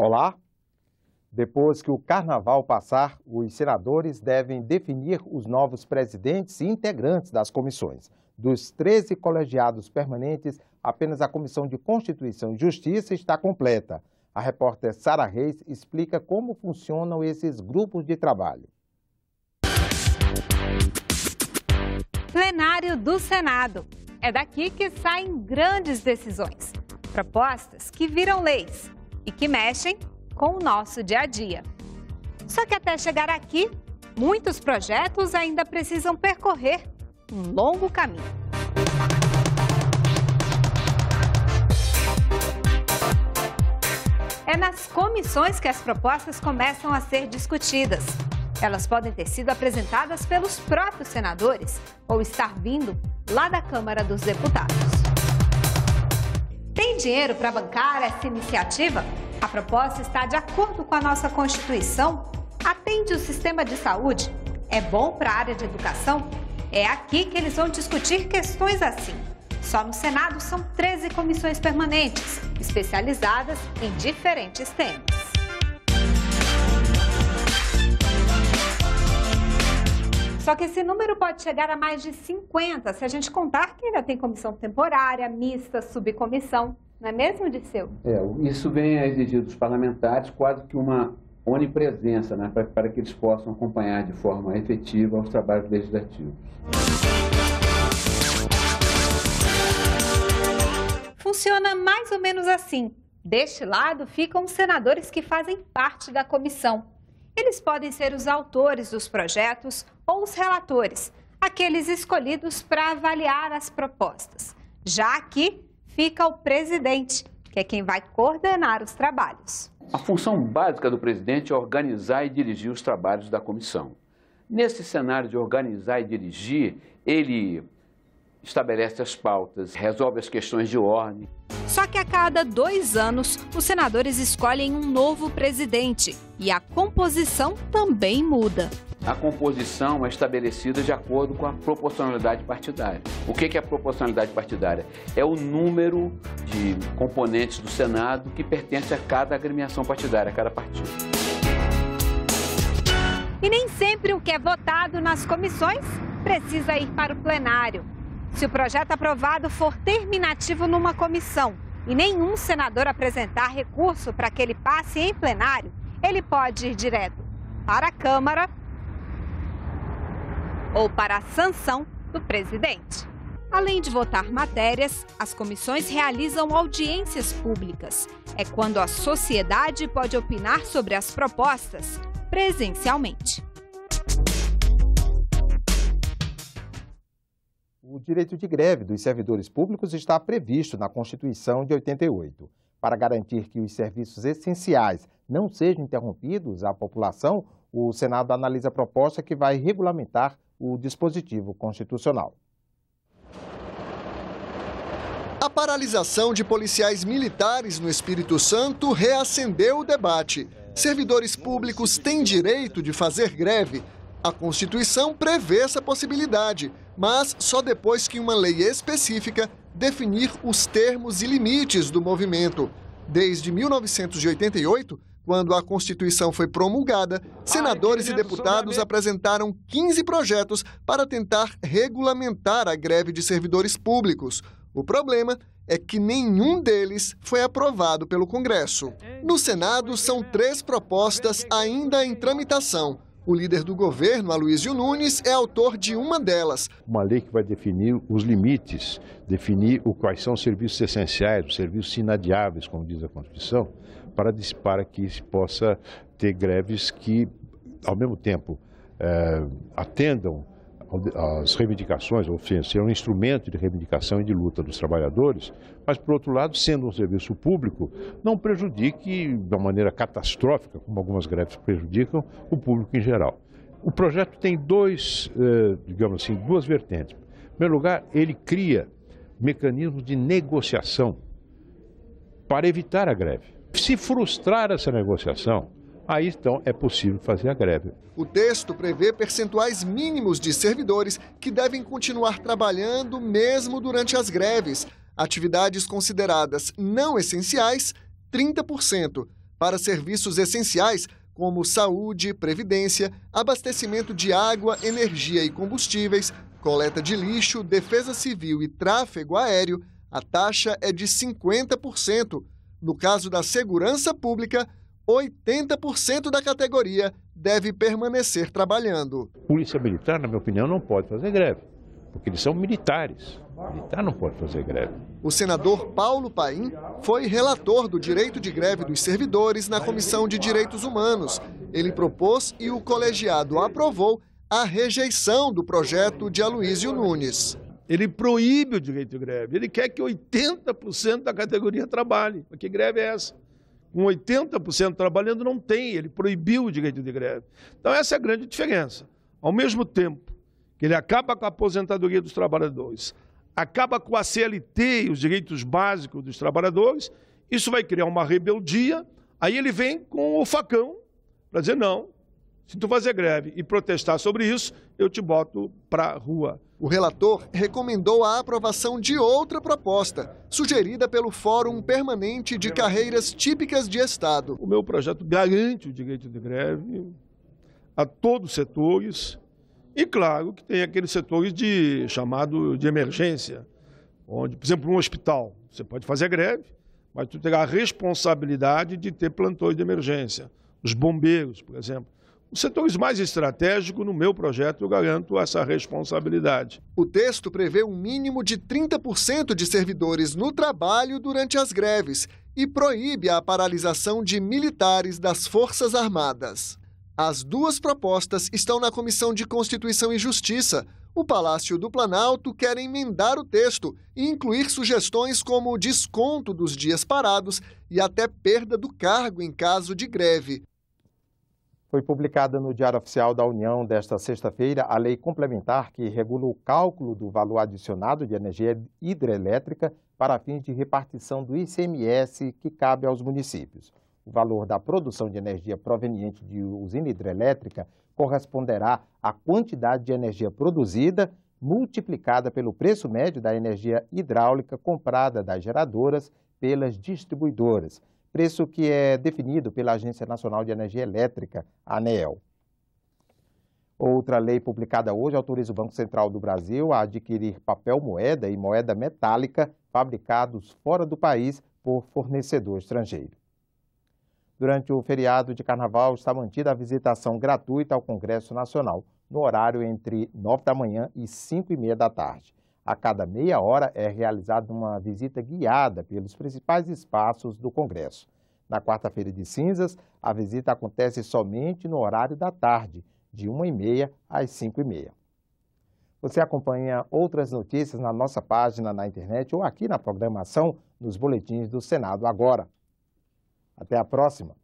Olá! Depois que o carnaval passar, os senadores devem definir os novos presidentes e integrantes das comissões. Dos 13 colegiados permanentes, apenas a Comissão de Constituição e Justiça está completa. A repórter Sara Reis explica como funcionam esses grupos de trabalho. Plenário do Senado. É daqui que saem grandes decisões, propostas que viram leis e que mexem com o nosso dia a dia. Só que até chegar aqui, muitos projetos ainda precisam percorrer um longo caminho. É nas comissões que as propostas começam a ser discutidas. Elas podem ter sido apresentadas pelos próprios senadores ou estar vindo lá da Câmara dos Deputados. Tem dinheiro para bancar essa iniciativa? A proposta está de acordo com a nossa Constituição? Atende o sistema de saúde? É bom para a área de educação? É aqui que eles vão discutir questões assim. Só no Senado são 13 comissões permanentes, especializadas em diferentes temas. Só que esse número pode chegar a mais de 50, se a gente contar que ainda tem comissão temporária, mista, subcomissão. Não é mesmo, Dirceu? Isso vem a exigir dos parlamentares quase que uma onipresença, né, para que eles possam acompanhar de forma efetiva os trabalhos legislativos. Funciona mais ou menos assim. Deste lado ficam os senadores que fazem parte da comissão. Eles podem ser os autores dos projetos ou os relatores, aqueles escolhidos para avaliar as propostas. Já aqui fica o presidente, que é quem vai coordenar os trabalhos. A função básica do presidente é organizar e dirigir os trabalhos da comissão. Nesse cenário de organizar e dirigir, ele estabelece as pautas, resolve as questões de ordem. Só que a cada 2 anos, os senadores escolhem um novo presidente e a composição também muda. A composição é estabelecida de acordo com a proporcionalidade partidária. O que é a proporcionalidade partidária? É o número de componentes do Senado que pertence a cada agremiação partidária, a cada partido. E nem sempre o que é votado nas comissões precisa ir para o plenário. Se o projeto aprovado for terminativo numa comissão e nenhum senador apresentar recurso para que ele passe em plenário, ele pode ir direto para a Câmara ou para a sanção do presidente. Além de votar matérias, as comissões realizam audiências públicas. É quando a sociedade pode opinar sobre as propostas presencialmente. O direito de greve dos servidores públicos está previsto na Constituição de 88. Para garantir que os serviços essenciais não sejam interrompidos à população, o Senado analisa a proposta que vai regulamentar o dispositivo constitucional. A paralisação de policiais militares no Espírito Santo reacendeu o debate. Servidores públicos têm direito de fazer greve. A Constituição prevê essa possibilidade, mas só depois que uma lei específica definir os termos e limites do movimento. Desde 1988, quando a Constituição foi promulgada, senadores e deputados apresentaram 15 projetos para tentar regulamentar a greve de servidores públicos. O problema é que nenhum deles foi aprovado pelo Congresso. No Senado, são 3 propostas ainda em tramitação. O líder do governo, Aloysio Nunes, é autor de uma delas. Uma lei que vai definir os limites, definir quais são os serviços essenciais, os serviços inadiáveis, como diz a Constituição, para que se possa ter greves que, ao mesmo tempo, atendam às reivindicações, ou seja, ser um instrumento de reivindicação e de luta dos trabalhadores, mas, por outro lado, sendo um serviço público, não prejudique de uma maneira catastrófica, como algumas greves prejudicam, o público em geral. O projeto tem duas vertentes. Em primeiro lugar, ele cria mecanismos de negociação para evitar a greve. Se frustrar essa negociação, aí então é possível fazer a greve. O texto prevê percentuais mínimos de servidores que devem continuar trabalhando mesmo durante as greves. Atividades consideradas não essenciais, 30%. para serviços essenciais como saúde, previdência, abastecimento de água, energia e combustíveis, coleta de lixo, defesa civil e tráfego aéreo, a taxa é de 50%. No caso da segurança pública, 80% da categoria deve permanecer trabalhando. Polícia Militar, na minha opinião, não pode fazer greve, porque eles são militares. O militar não pode fazer greve. O senador Paulo Paim foi relator do direito de greve dos servidores na Comissão de Direitos Humanos. Ele propôs e o colegiado aprovou a rejeição do projeto de Aloísio Nunes. Ele proíbe o direito de greve. Ele quer que 80% da categoria trabalhe. Que greve é essa? Com 80% trabalhando não tem. Ele proibiu o direito de greve. Então essa é a grande diferença. Ao mesmo tempo que ele acaba com a aposentadoria dos trabalhadores, acaba com a CLT e os direitos básicos dos trabalhadores, isso vai criar uma rebeldia, aí ele vem com o facão para dizer não, se tu fazer greve e protestar sobre isso, eu te boto para a rua. O relator recomendou a aprovação de outra proposta, sugerida pelo Fórum Permanente de Carreiras Típicas de Estado. O meu projeto garante o direito de greve a todos os setores, e claro que tem aqueles setores chamado de emergência, onde, por exemplo, um hospital, você pode fazer greve, mas tu terá a responsabilidade de ter plantões de emergência. Os bombeiros, por exemplo. Os setores mais estratégicos, no meu projeto, eu garanto essa responsabilidade. O texto prevê um mínimo de 30% de servidores no trabalho durante as greves e proíbe a paralisação de militares das Forças Armadas. As duas propostas estão na Comissão de Constituição e Justiça. O Palácio do Planalto quer emendar o texto e incluir sugestões como desconto dos dias parados e até perda do cargo em caso de greve. Foi publicada no Diário Oficial da União desta sexta-feira a lei complementar que regula o cálculo do valor adicionado de energia hidrelétrica para fins de repartição do ICMS que cabe aos municípios. O valor da produção de energia proveniente de usina hidrelétrica corresponderá à quantidade de energia produzida multiplicada pelo preço médio da energia hidráulica comprada das geradoras pelas distribuidoras, preço que é definido pela Agência Nacional de Energia Elétrica, ANEEL. Outra lei publicada hoje autoriza o Banco Central do Brasil a adquirir papel moeda e moeda metálica fabricados fora do país por fornecedor estrangeiro. Durante o feriado de Carnaval, está mantida a visitação gratuita ao Congresso Nacional, no horário entre 9 da manhã e 5h30 da tarde. A cada meia hora é realizada uma visita guiada pelos principais espaços do Congresso. Na quarta-feira de cinzas, a visita acontece somente no horário da tarde, de 1h30 às 5h30. Você acompanha outras notícias na nossa página na internet ou aqui na programação nos boletins do Senado Agora. Até a próxima!